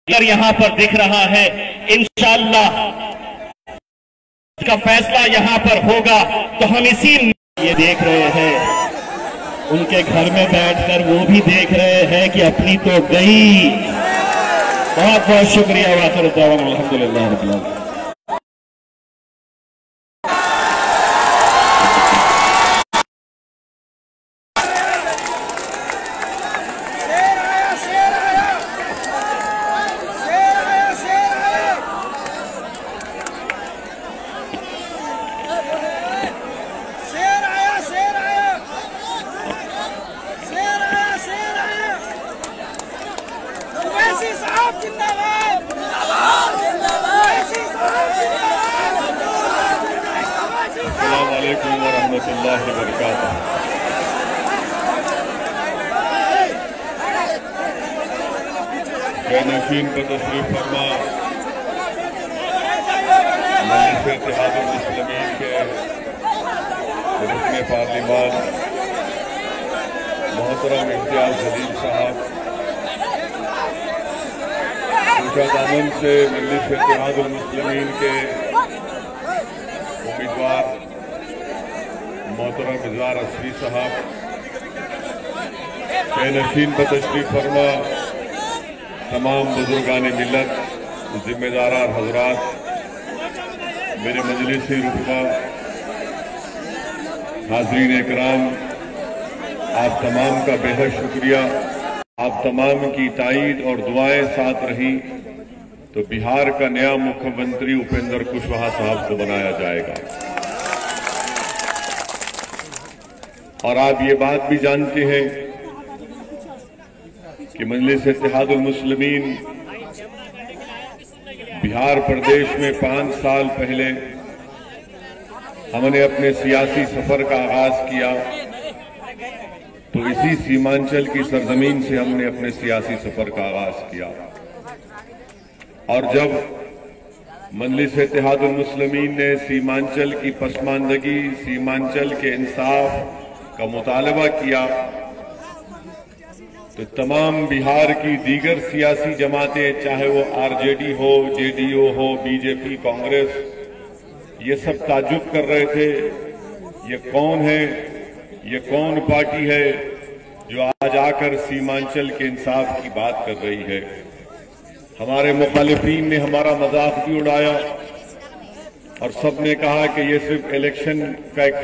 अगर यहां पर दिख रहा है, इंशाअल्लाह का फैसला यहां पर होगा तो हम इसी ये देख रहे हैं, उनके घर में बैठकर वो भी देख रहे हैं कि अपनी तो गई। बहुत बहुत शुक्रिया। वाखिर दावाना अल्हम्दुलिल्लाह रब्बिल आलमीन। नशीन पर तशरीफ फरमा मजलिस इत्तेहादुल मुस्लिमीन के रुकने पार्लिमान मोहतरम इम्तियाज जलील साहब, दामन से मजलिस इत्तेहादुल मुस्लिमीन के उम्मीदवार मोहतरम इज़हार असफी साहब, नशीन पर तशरीफ फरमा तमाम बुजुर्गान मिल्लत, जिम्मेदार हजरात, मेरे मजलिसी रुफ़ा, हाज़रीन इकराम, आप तमाम का बेहद शुक्रिया। आप तमाम की ताईद और दुआएं साथ रही तो बिहार का नया मुख्यमंत्री उपेंद्र कुशवाहा साहब को बनाया जाएगा। और आप ये बात भी जानते हैं कि मजलिस इत्तेहादुल मुस्लिमीन बिहार प्रदेश में 5 साल पहले हमने अपने सियासी सफर का आगाज किया तो इसी सीमांचल की सरजमीन से हमने अपने सियासी सफर का आगाज किया। और जब मजलिस इत्तेहादुल मुस्लिमीन ने सीमांचल की पसमानदगी, सीमांचल के इंसाफ का मुतालबा किया तो तमाम बिहार की दीगर सियासी जमातें, चाहे वो आरजेडी हो, जेडीयू हो, बीजेपी, कांग्रेस, ये सब ताज्जुब कर रहे थे, ये कौन है, ये कौन पार्टी है जो आज आकर सीमांचल के इंसाफ की बात कर रही है। हमारे मुखालिफिन ने हमारा मजाक भी उड़ाया और सबने कहा कि ये सिर्फ इलेक्शन का एक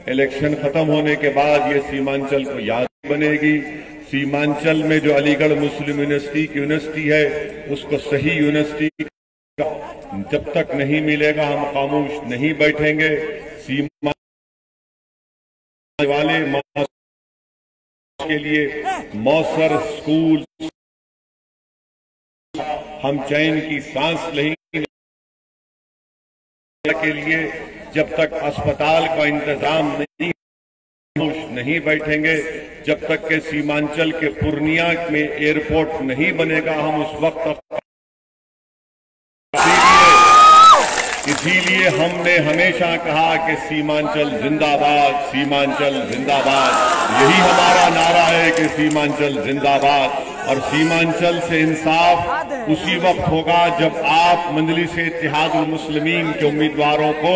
इलेक्शन खत्म होने के बाद ये सीमांचल को याद बनेगी। सीमांचल में जो अलीगढ़ मुस्लिम यूनिवर्सिटी है उसको सही यूनिवर्सिटी जब तक नहीं मिलेगा हम खामोश नहीं बैठेंगे। सीमा वाले के लिए मौसर स्कूल हम चैन की सांस लेंगे के लिए जब तक अस्पताल का इंतजाम नहीं बैठेंगे, जब तक के सीमांचल के पूर्णिया में एयरपोर्ट नहीं बनेगा हम उस वक्त। इसीलिए हमने हमेशा कहा कि सीमांचल जिंदाबाद, सीमांचल जिंदाबाद। यही हमारा नारा है कि सीमांचल जिंदाबाद। और सीमांचल से इंसाफ उसी वक्त होगा जब आप मजलिस इत्तेहादुल मुस्लिमीन के उम्मीदवारों को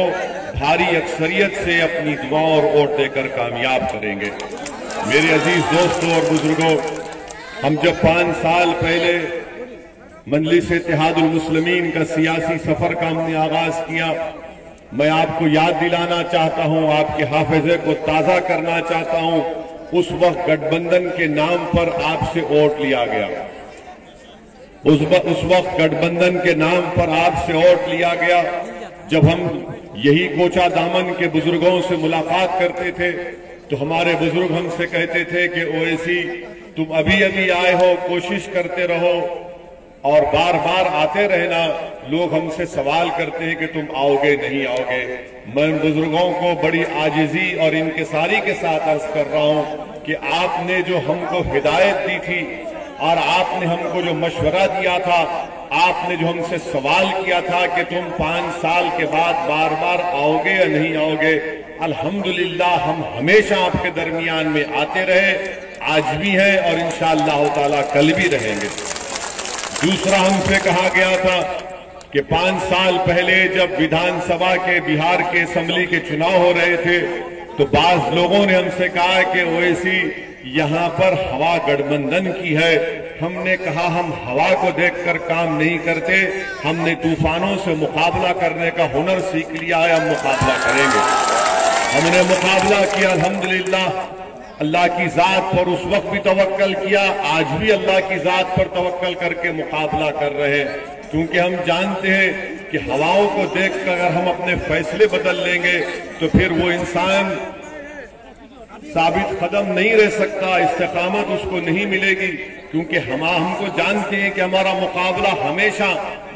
भारी अक्सरियत से अपनी दुआओं और वोट देकर कामयाब करेंगे। मेरे अजीज दोस्तों और बुजुर्गों, हम जब 5 साल पहले मजलिस इत्तेहादुल मुस्लिमीन का सियासी सफर का हमने आगाज किया, मैं आपको याद दिलाना चाहता हूं, आपके हाफिजे को ताजा करना चाहता हूं, उस वक्त गठबंधन के नाम पर आपसे वोट लिया गया। उस वक्त गठबंधन के नाम पर आपसे वोट लिया गया। जब हम यही कोचा दामन के बुजुर्गों से मुलाकात करते थे तो हमारे बुजुर्ग हमसे कहते थे कि ओवैसी तुम अभी अभी आए हो, कोशिश करते रहो और बार बार आते रहना। लोग हमसे सवाल करते हैं कि तुम आओगे नहीं आओगे। मैं उन बुजुर्गों को बड़ी आजिजी और इनकिसारी के साथ अर्ज कर रहा हूं कि आपने जो हमको हिदायत दी थी और आपने हमको जो मशवरा दिया था, आपने जो हमसे सवाल किया था कि तुम 5 साल के बाद बार बार आओगे या नहीं आओगे, अल्हम्दुलिल्लाह हम हमेशा आपके दरमियान में आते रहे, आज भी हैं और इंशाअल्लाह ताला कल भी रहेंगे। दूसरा, हमसे कहा गया था कि 5 साल पहले जब विधानसभा के बिहार के असेंबली के चुनाव हो रहे थे तो बाज लोगों ने हमसे कहा कि ओवैसी यहां पर हवा गठबंधन की है। हमने कहा हम हवा को देखकर काम नहीं करते, हमने तूफानों से मुकाबला करने का हुनर सीख लिया है, हम मुकाबला करेंगे। हमने मुकाबला किया, अल्हम्दुलिल्लाह। अल्लाह की जात पर उस वक्त भी तवक्कल किया, आज भी अल्लाह की जात पर तवक्कल करके मुकाबला कर रहे हैं, क्योंकि हम जानते हैं कि हवाओं को देखकर अगर हम अपने फैसले बदल लेंगे तो फिर वो इंसान साबित कदम नहीं रह सकता, इस्तिकामत उसको नहीं मिलेगी, क्योंकि हमको जानते हैं कि हमारा मुकाबला हमेशा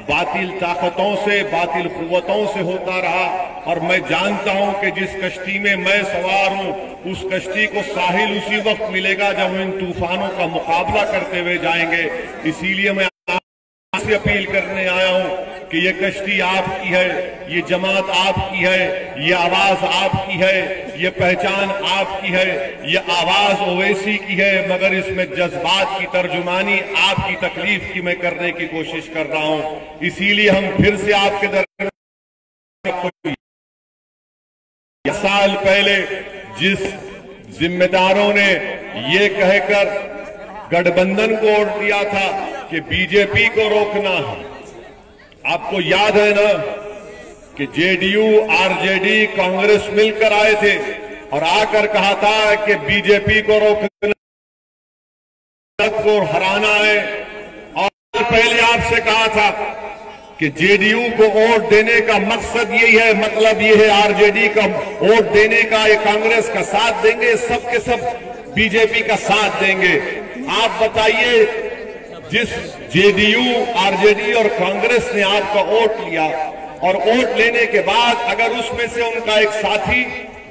बातिल ताकतों से, बातिल कुव्वतों से होता रहा। और मैं जानता हूं कि जिस कश्ती में मैं सवार हूं उस कश्ती को साहिल उसी वक्त मिलेगा जब हम इन तूफानों का मुकाबला करते हुए जाएंगे। इसीलिए मैं आपसे अपील करने आया हूं कि ये कश्ती आपकी है, ये जमात आपकी है, ये आवाज आपकी है, ये पहचान आपकी है, ये आवाज ओवैसी की है, मगर इसमें जज्बात की तर्जुमानी आपकी तकलीफ की मैं करने की कोशिश कर रहा हूं। इसीलिए हम फिर से आपके दरबार साल पहले जिस जिम्मेदारों ने ये कहकर गठबंधन को वोट दिया था कि बीजेपी को रोकना है, आपको याद है ना कि जेडीयू, आरजेडी, कांग्रेस मिलकर आए थे और आकर कहा था कि बीजेपी को रोकना, को हराना है। और पहले आपसे कहा था कि जेडीयू को वोट देने का मकसद यही है, मतलब ये है आरजेडी का वोट देने का, ये कांग्रेस का साथ देंगे, सब के सब बीजेपी का साथ देंगे। आप बताइए, जिस जेडीयू, आरजेडी और कांग्रेस ने आपका वोट लिया और वोट लेने के बाद अगर उसमें से उनका एक साथी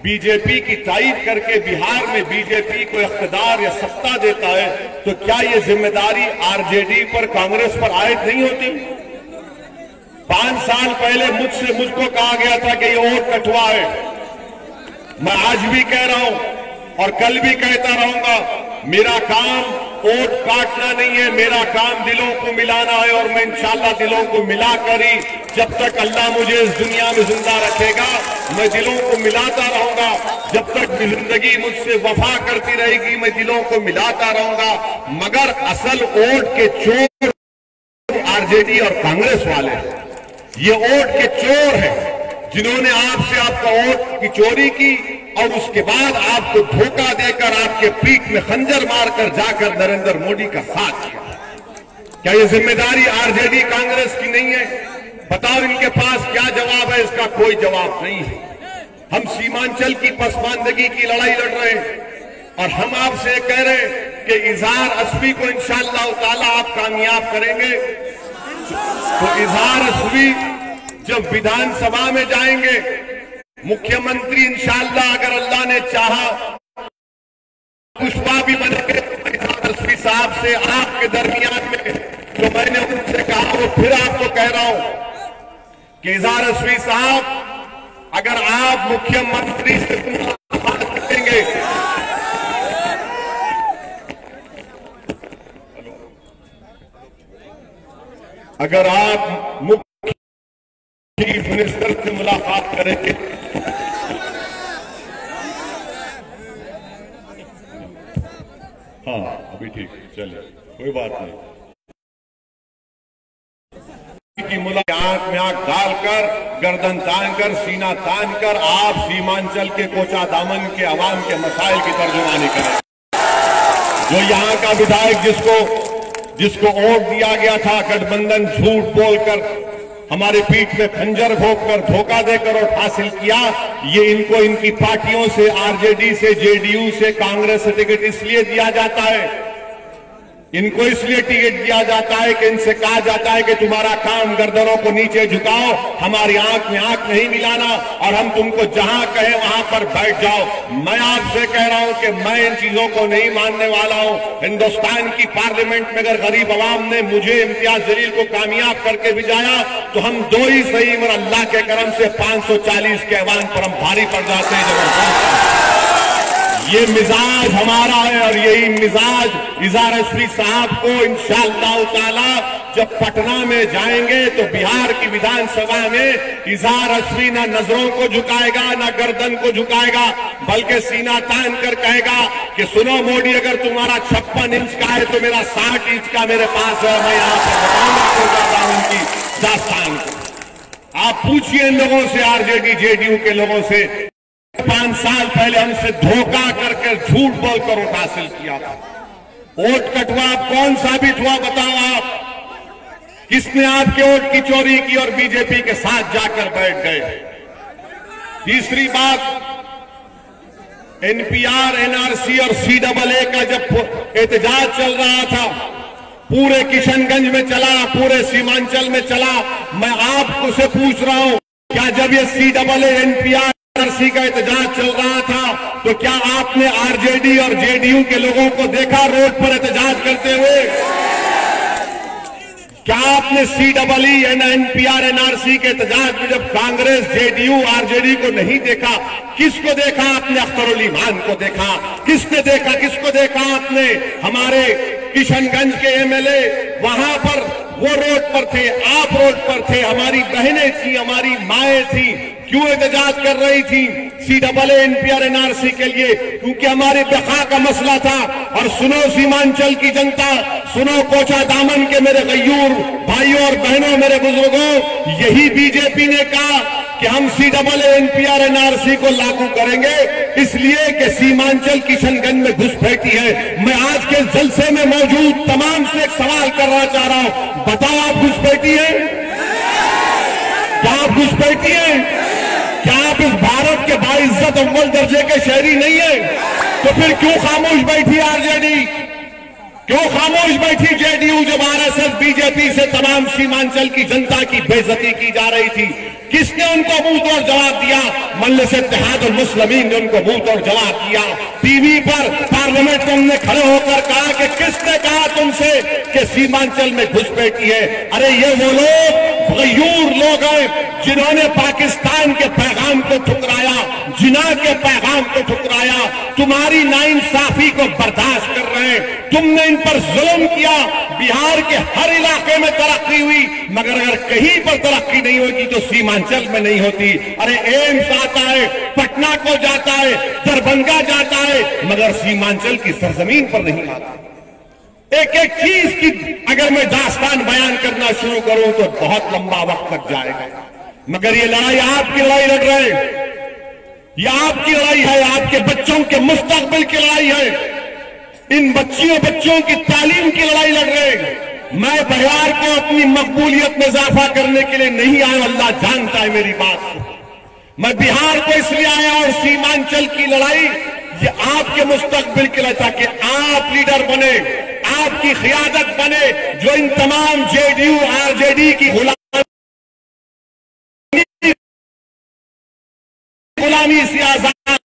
बीजेपी की तायीद करके बिहार में बीजेपी को इख्तिदार या सत्ता देता है, तो क्या ये जिम्मेदारी आरजेडी पर, कांग्रेस पर आयद नहीं होती? 5 साल पहले मुझको कहा गया था कि ये वोट कटवा है। मैं आज भी कह रहा हूं और कल भी कहता रहूंगा, मेरा काम वोट काटना नहीं है, मेरा काम दिलों को मिलाना है। और मैं इंशाअल्लाह दिलों को मिलाकर ही, जब तक अल्लाह मुझे इस दुनिया में जिंदा रखेगा, मैं दिलों को मिलाता रहूंगा। जब तक जिंदगी मुझसे वफा करती रहेगी, मैं दिलों को मिलाता रहूंगा। मगर असल वोट के चोर आरजेडी और कांग्रेस वाले, ये वोट के चोर हैं जिन्होंने आपसे आपका वोट की चोरी की और उसके बाद आपको धोखा देकर आपके पीठ में खंजर मारकर जाकर नरेंद्र मोदी का साथ किया। क्या ये जिम्मेदारी आरजेडी, कांग्रेस की नहीं है? बताओ, इनके पास क्या जवाब है? इसका कोई जवाब नहीं है। हम सीमांचल की पसमानदगी की लड़ाई लड़ रहे हैं और हम आपसे कह रहे हैं कि इजहार अस्वी को इंशाअल्लाह ताला आप कामयाब करेंगे। तो इजहार अस्वी जब विधानसभा में जाएंगे, मुख्यमंत्री इंशाअल्लाह अगर अल्लाह ने चाहा पुष्पा भी बनेंगे तस्वीर साहब से आपके दरमियान में, जो मैंने उनसे कहा वो फिर आपको कह रहा हूं कि इजहार अस्वी साहब, अगर आप मुख्यमंत्री से मुलाकात करेंगे, अगर आप मुख्य चीफ मिनिस्टर से मुलाकात करेंगे, हाँ अभी ठीक, चलिए कोई बात नहीं, की मुलाकात आंख में आंख डालकर, गर्दन तान कर, सीना तान कर आप सीमांचल के कोचा दामन के अवाम के मसाइल की तर्जुमानी करें। जो यहाँ का विधायक जिसको वोट दिया गया था गठबंधन झूठ बोलकर, हमारे पीठ में खंजर भोंककर, धोखा देकर वोट हासिल किया, ये इनको इनकी पार्टियों से, आरजेडी से, जेडीयू से, कांग्रेस से टिकट इसलिए दिया जाता है, इनको इसलिए टिकट दिया जाता है कि इनसे कहा जाता है कि तुम्हारा काम गर्दनों को नीचे झुकाओ, हमारी आंख में आंख नहीं मिलाना और हम तुमको जहां कहें वहां पर बैठ जाओ। मैं आपसे कह रहा हूं कि मैं इन चीजों को नहीं मानने वाला हूं। हिंदुस्तान की पार्लियामेंट में अगर गरीब आवाम ने मुझे इम्तियाज जलील को कामयाब करके भिजाया तो हम दो ही सही, मगर अल्लाह के करम से 540 के ऐवान पर हम भारी पड़ जाते हैं। जबरदस्त ये मिजाज हमारा है और यही मिजाज इजहार अस्वी साहब को इंशाअल्लाह ताला जब पटना में जाएंगे तो बिहार की विधानसभा में इजहार हस्बी ना नजरों को झुकाएगा ना गर्दन को झुकाएगा, बल्कि सीना तान कर कहेगा कि सुनो मोदी, अगर तुम्हारा 56 इंच का है तो मेरा 60 इंच का मेरे पास है, मैं यहां पर बताऊंगा आपको जाता हूं उनकी दास्तान को। आप पूछिए इन लोगों से, आरजेडी जेडीयू के लोगों से, 5 साल पहले हमसे धोखा करके झूठ बोलकर वोट हासिल किया था। वोट कटवा कौन साबित हुआ बताओ आप? किसने आपके वोट की चोरी की और बीजेपी के साथ जाकर बैठ गए? तीसरी बात, एनपीआर, एनआरसी और सीएए का जब एहतजाज चल रहा था, पूरे किशनगंज में चला, पूरे सीमांचल में चला, मैं आपको से पूछ रहा हूं, क्या जब ये सीएए, एनपीआर, एनआरसी का एहतजाज चल रहा था तो क्या आपने आरजेडी और जेडीयू के लोगों को देखा रोड पर एहतजाज करते हुए? क्या आपने सीएए, एनपीआर, एनआरसी के एहतजाज में जब कांग्रेस, जेडीयू, आरजेडी को नहीं देखा, किसको देखा आपने? अख्तरुल ईमान को देखा। किसने देखा? किसको देखा आपने? हमारे किशनगंज के एमएलए वहां पर, वो रोड पर थे, आप रोड पर थे, हमारी बहनें थी, हमारी माएं थी, क्यों एहतजाज कर रही थी सीएए, एनपीआर, एनआरसी के लिए? क्योंकि हमारे बका का मसला था। और सुनो सीमांचल की जनता, सुनो कोचा दामन के मेरे गयूर भाइयों और बहनों, मेरे बुजुर्गों, यही बीजेपी ने कहा कि हम सीएए, एनपीआर, एनआरसी को लागू करेंगे, इसलिए कि सीमांचल किशनगंज में घुसपैठी है। मैं आज के जलसे में मौजूद तमाम से एक सवाल करना चाह रहा हूं, बताओ आप घुसपैठी हैं? क्या आप घुसपैठी हैं? क्या आप इस भारत के बाइज्जत अव्वल दर्जे के शहरी नहीं है? तो फिर क्यों खामोश बैठी आरजेडी? क्यों खामोश बैठी जेडीयू, जब आरएसएस, बीजेपी से तमाम सीमांचल की जनता की बेइज्जती की जा रही थी? किसने उनको मुंह तोड़ जवाब दिया? मजलिस इत्तेहादुल मुस्लिमीन ने उनको मुंह तोड़ जवाब दिया। टीवी पर पार्लियामेंट में उन्होंने खड़े होकर कहा कि किसने कहा तुमसे कि सीमांचल में घुसपैठी है? अरे ये वो लोग गयूर लोग हैं जिन्होंने पाकिस्तान के पैगाम को ठुकराया, जिना के पैगाम को ठुकराया, तुम्हारी नाइंसाफी को बर्दाश्त कर रहे हैं, तुमने इन पर जुल्म किया। बिहार के हर इलाके में तरक्की हुई, मगर अगर कहीं पर तरक्की नहीं होगी तो सीमांचल में नहीं होती। अरे एम्स आता है, पटना को जाता है, दरभंगा जाता है, मगर सीमांचल की सरजमीन पर नहीं आता। एक एक चीज की अगर मैं दास्तान बयान करना शुरू करूं तो बहुत लंबा वक्त लग जाएगा, मगर ये लड़ाई आपकी लड़ाई लड़ रहे हैं, ये आपकी लड़ाई है, आपके बच्चों के मुस्तकबिल की लड़ाई है, इन बच्चों की तालीम की लड़ाई लड़ रहे हैं। मैं बिहार को अपनी मकबूलियत में इजाफा करने के लिए नहीं आया, अल्लाह जानता है मेरी बात को। मैं बिहार को इसलिए आया और सीमांचल की लड़ाई ये आपके मुस्तकबिल के लिए, ताकि आप लीडर बने, आपकी क़ियादत बने, जो इन तमाम जेडीयू, आरजेडी की गुलामी से आजाद,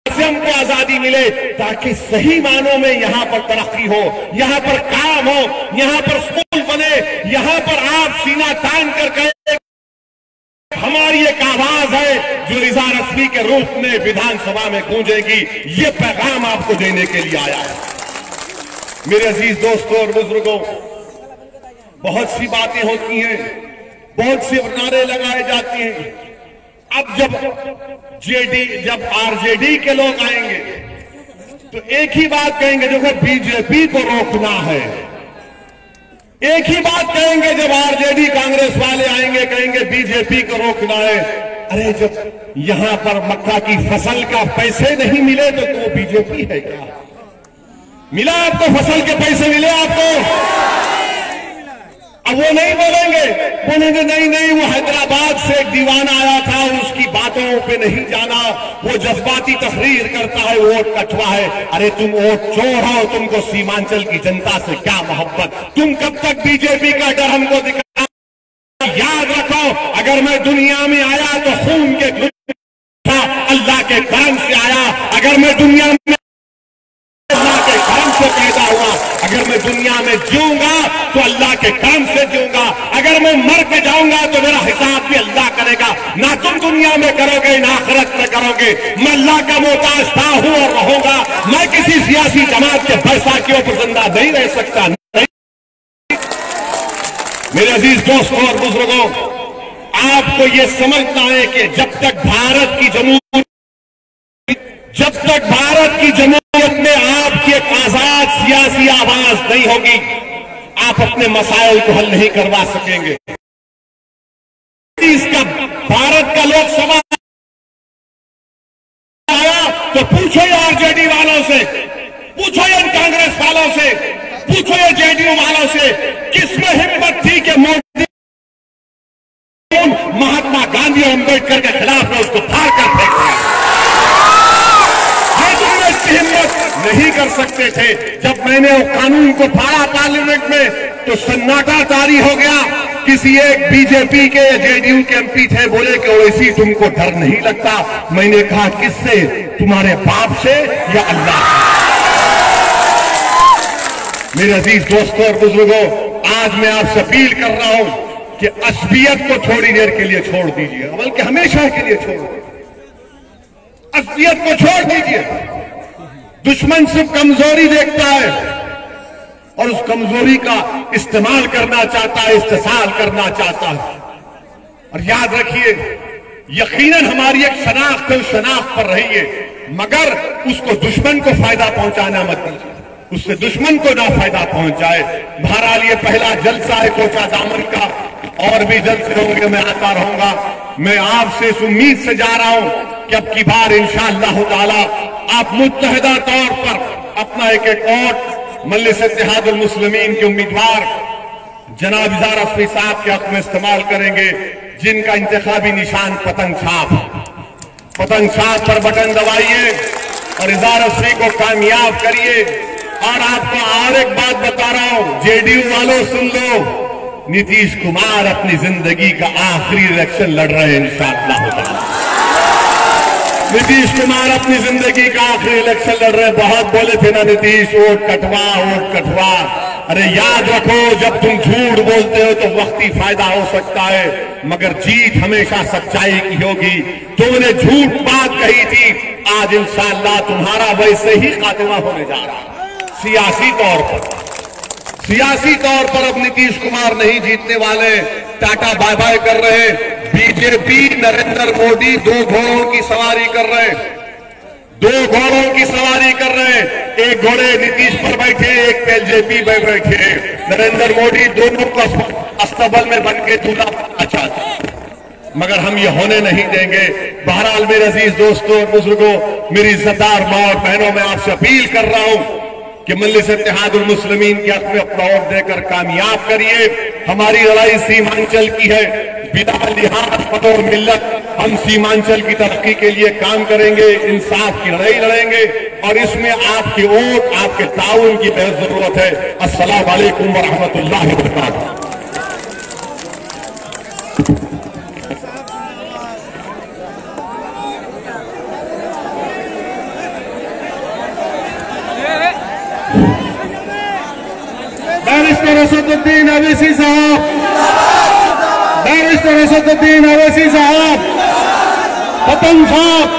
हमको आजादी मिले, ताकि सही मानों में यहां पर तरक्की हो, यहां पर काम हो, यहां पर स्कूल बने, यहां पर आप सीना तान कर कहे हमारी एक आवाज है जो रिजा रस्मी के रूप में विधानसभा में गूंजेगी। ये पैगाम आपको देने के लिए आया है। मेरे अजीज दोस्तों और बुजुर्गों, बहुत सी बातें होती हैं, बहुत से नारे लगाए जाते हैं। अब जब आरजेडी के लोग आएंगे तो एक ही बात कहेंगे, देखो बीजेपी को रोकना है। एक ही बात कहेंगे जब आरजेडी कांग्रेस वाले आएंगे, कहेंगे बीजेपी को रोकना है। अरे जब यहां पर मक्का की फसल का पैसे नहीं मिले तो वो बीजेपी है क्या? मिला आपको? फसल के पैसे मिले आपको? अब वो नहीं बोलेंगे नहीं, वो हैदराबाद से एक दीवाना आया था, उसकी बातों पे नहीं जाना, वो जज्बाती तकरीर करता है, वोट कटवा है। अरे तुम वोट चोर हो, तुमको सीमांचल की जनता से क्या मोहब्बत? तुम कब तक बीजेपी का डर हमको दिखा? याद रखो, अगर मैं दुनिया में आया तो खून के अल्लाह के करम से आया। अगर मैं दुनिया में अल्लाह के करम से पैदा हुआ, अगर मैं दुनिया में जीऊंगा तो अल्लाह के काम से जीऊंगा, अगर मैं मर के जाऊंगा तो मेरा हिसाब भी अल्लाह करेगा। ना तुम दुनिया में करोगे ना आखिरत में करोगे। मैं अल्लाह का मोहताज था, हूं और रहूंगा। मैं किसी सियासी जमात के फैसला के ऊपर जिंदा नहीं रह सकता। मेरे अजीज दोस्तों और बुजुर्गों, आपको यह समझना है कि जब तक भारत की जमहूरियत में आपकी एक आजाद सियासी आवाज नहीं होगी, आप अपने मसाइल को हल नहीं करवा सकेंगे। इसका भारत का लोकसभा आया तो पूछो ये आरजेडी वालों से, पूछो ये कांग्रेस वालों से, पूछो ये जेडीयू वालों से, किसमें हिम्मत थी कि मोदी महात्मा गांधी और अंबेडकर के खिलाफ में उसको फाड़ कर फेंक दिया। हिम्मत नहीं कर सकते थे। जब मैंने वो कानून को फाड़ा पार्लियामेंट में तो सन्नाटा जारी हो गया। किसी एक बीजेपी के जेडीयू के एमपी थे, बोले कि ओवैसी तुमको डर नहीं लगता। मैंने कहा किससे? तुम्हारे बाप से या अल्लाह से? मेरे अजीज दोस्तों और बुजुर्गों, आज मैं आपसे अपील कर रहा हूं कि असबियत को थोड़ी देर के लिए छोड़ दीजिए, बल्कि हमेशा के लिए छोड़ दीजिए। असबियत को छोड़ दीजिए। दुश्मन सिर्फ कमजोरी देखता है और उस कमजोरी का इस्तेमाल करना चाहता है, इस्तेसाल करना चाहता है। और याद रखिए, यकीनन हमारी एक शनाख्त है, उस शनाख्त पर रहिए, मगर उसको दुश्मन को फायदा पहुंचाना मत दीजिए, उससे दुश्मन को ना फायदा पहुंच जाए। बहरहाल ये पहला जलसा है कोचा दामन का, और भी जलसे होंगे, मैं आता रहूंगा। मैं आपसे इस उम्मीद से जा रहा हूं कि अब की बार इंशाअल्लाह ताला आप मुत्तहिदा तौर पर अपना एक वोट मजलिस इत्तेहादुल मुस्लिमीन के उम्मीदवार जनाब इज़हार रफ़ी साहब के हक में इस्तेमाल करेंगे, जिनका इंतखाबी निशान पतंग छाप पर बटन दबाइए और इज़हार रफ़ी को कामयाब करिए। और आपको और एक बात बता रहा हूं, जेडीयू वालों सुन लो, नीतीश कुमार अपनी जिंदगी का आखिरी इलेक्शन लड़ रहे हैं इंशाअल्लाह ताला। नीतीश कुमार अपनी जिंदगी का आखिरी इलेक्शन लड़ रहे हैं। बहुत बोले थे ना नीतीश, वोट कटवा। अरे याद रखो, जब तुम झूठ बोलते हो तो वक्ती फायदा हो सकता है, मगर जीत हमेशा सच्चाई की होगी। तुमने झूठ बात कही थी, आज इंशाअल्लाह तुम्हारा वैसे ही खात्मा होने जा रहा है। सियासी तौर पर अब नीतीश कुमार नहीं जीतने वाले, टाटा बाय बाय कर रहे। बीजेपी नरेंद्र मोदी दो घोड़ों की सवारी कर रहे, एक घोड़े नीतीश पर बैठे, एक एलजेपी पर बैठे। नरेंद्र मोदी दोनों को अस्तबल में बन के दूल्हा बनना चाहते, मगर हम ये होने नहीं देंगे। बहरहाल मेरे अजीज दोस्तों और बुजुर्गों, मेरी इज्जतदार मां और बहनों, मैं आपसे अपील कर रहा हूं कि मजलिस इत्तेहादुल मुस्लिमीन के हक में अपना वोट देकर कामयाब करिए। हमारी लड़ाई सीमांचल की है, बिना लिहाज पद और मिल्लत हम सीमांचल की तरक्की के लिए काम करेंगे, इंसाफ की लड़ाई लड़ेंगे, और इसमें आपके वोट, आपके ताउन की बेहद जरूरत है। अस्सलाम वालेकुम व रहमतुल्लाहि व बरकातहू। बैरिस्टर असदुद्दीन अवैसी साहब, बैरिस्टर असदुद्दीन अवैसी साहब, पतंग छाप।